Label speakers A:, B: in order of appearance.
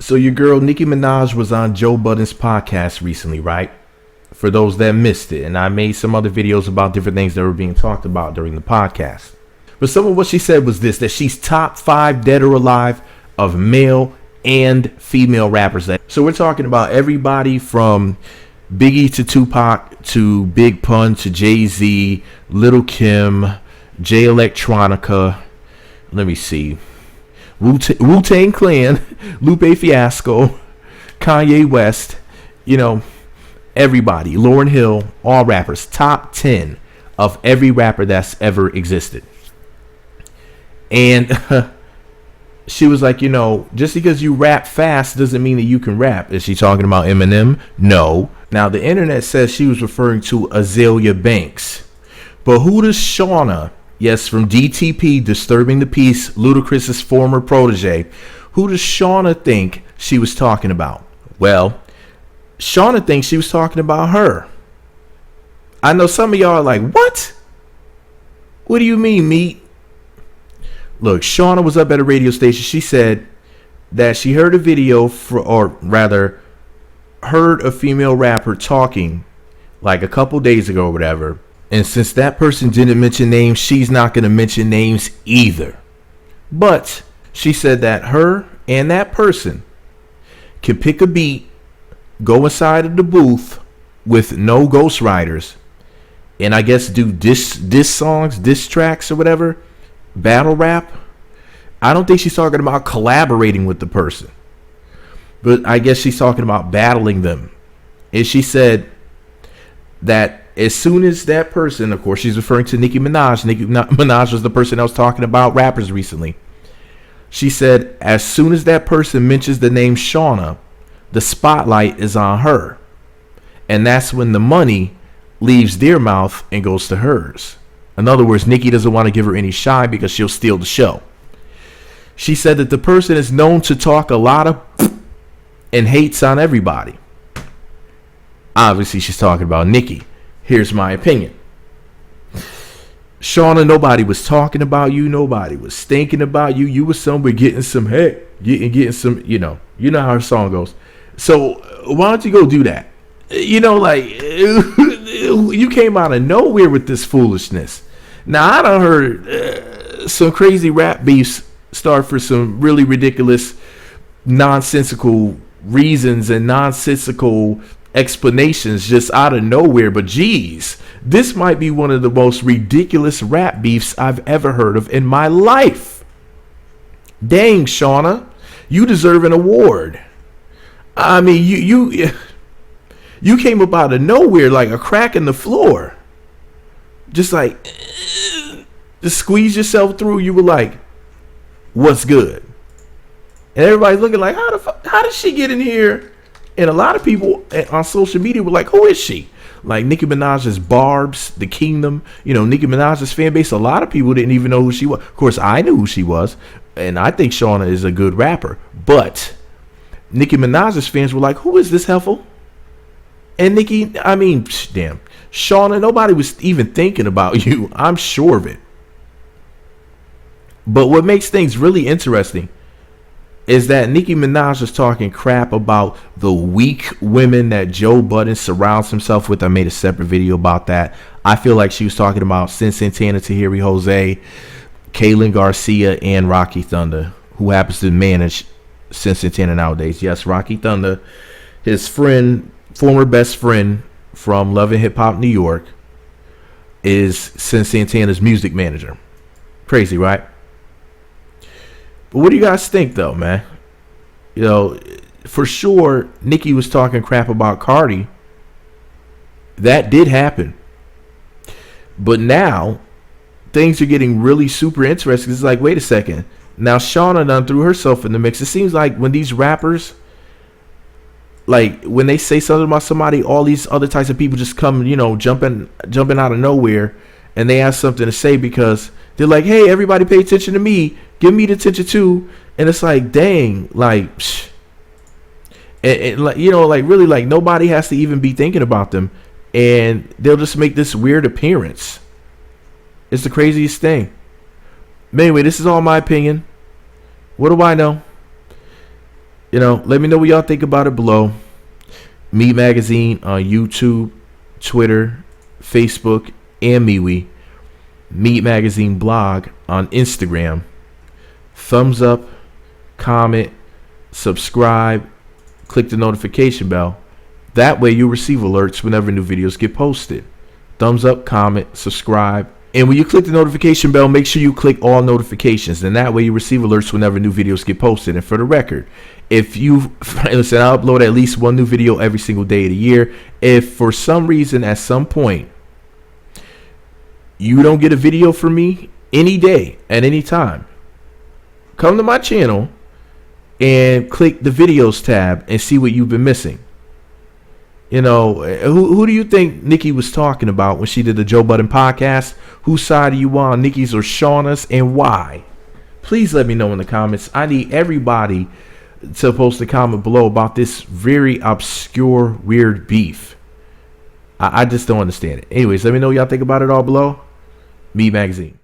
A: So your girl Nicki Minaj was on Joe Budden's podcast recently, right? For those that missed it. And I made some other videos about different things that were being talked about during the podcast. But some of what she said was this, that she's top 5 dead or alive of male and female rappers. So we're talking about everybody from Biggie to Tupac to Big Pun to Jay-Z, Lil' Kim, Jay Electronica. Let me see. Wu-Tang Clan, Lupe Fiasco, Kanye West, everybody, Lauryn Hill, all rappers, top 10 of every rapper that's ever existed. And she was like, just because you rap fast doesn't mean that you can rap. Is she talking about Eminem? No. Now, the internet says she was referring to Azalea Banks. But who does Shawna, yes, from DTP, Disturbing the Peace, Ludacris's former protege, who does Shawna think she was talking about? Well, Shawna thinks she was talking about her. I know some of y'all are like, what? What do you mean, meat? Look, Shawna was up at a radio station. She said that she heard a video heard a female rapper talking like a couple days ago or whatever. And since that person didn't mention names, she's not going to mention names either. But she said that her and that person can pick a beat, go inside of the booth with no ghostwriters, and I guess do diss songs, diss tracks or whatever, battle rap. I don't think she's talking about collaborating with the person, but I guess she's talking about battling them. And she said that as soon as that person, of course, she's referring to Nicki Minaj. Nicki Minaj was the person that was talking about rappers recently. She said, as soon as that person mentions the name Shawna, the spotlight is on her. And that's when the money leaves their mouth and goes to hers. In other words, Nicki doesn't want to give her any shine because she'll steal the show. She said that the person is known to talk a lot of and hates on everybody. Obviously, she's talking about Nicki. Here's my opinion. Shawna, nobody was talking about you. Nobody was thinking about you. You were somewhere getting some heck, getting some, you know how her song goes. So why don't you go do that? You came out of nowhere with this foolishness. Now, I done heard some crazy rap beefs start for some really ridiculous, nonsensical reasons and nonsensical explanations just out of nowhere. But geez, this might be one of the most ridiculous rap beefs I've ever heard of in my life. Dang, Shawna, you deserve an award. I mean, you came up out of nowhere like a crack in the floor. Just like, just squeeze yourself through. You were like, what's good? And everybody's looking like, how did she get in here? And a lot of people on social media were like, who is she? Like Nicki Minaj's Barb's, The Kingdom, Nicki Minaj's fan base. A lot of people didn't even know who she was. Of course, I knew who she was. And I think Shawna is a good rapper. But Nicki Minaj's fans were like, who is this heifer? And Nicki, damn. Shawna, nobody was even thinking about you. I'm sure of it. But what makes things really interesting is that Nicki Minaj is talking crap about the weak women that Joe Budden surrounds himself with. I made a separate video about that. I feel like she was talking about Sin Santana, Tahiri Jose, Kaylin Garcia, and Rocky Thunder, who happens to manage Sin Santana nowadays. Yes, Rocky Thunder, his friend, former best friend from Love and Hip Hop New York, is Sin Santana's music manager. Crazy, right? But what do you guys think, though, man? For sure, Nicki was talking crap about Cardi. That did happen. But now, things are getting really super interesting. It's like, wait a second. Now, Shawna done threw herself in the mix. It seems like when these rappers, like, when they say something about somebody, all these other types of people just come, jumping out of nowhere. And they have something to say because they're like, hey, everybody pay attention to me. Give me the attention too. And it's like, dang, like, and really, like, nobody has to even be thinking about them. And they'll just make this weird appearance. It's the craziest thing. But anyway, this is all my opinion. What do I know? Let me know what y'all think about it below. Meat Magazine on YouTube, Twitter, Facebook, and MeWe. Meat Magazine blog on Instagram. Thumbs up, comment, subscribe, click the notification bell. That way you'll receive alerts whenever new videos get posted. Thumbs up, comment, subscribe. And when you click the notification bell, make sure you click all notifications. And that way you receive alerts whenever new videos get posted. And for the record, if you listen, I upload at least one new video every single day of the year. If for some reason at some point you don't get a video from me any day at any time, come to my channel and click the videos tab and see what you've been missing. Who do you think Nicki was talking about when she did the Joe Budden podcast? Whose side are you on, Nicki's or Shawna's, and why? Please let me know in the comments. I need everybody to post a comment below about this very obscure, weird beef. I just don't understand it. Anyways, let me know what y'all think about it all below. Meat Magazine.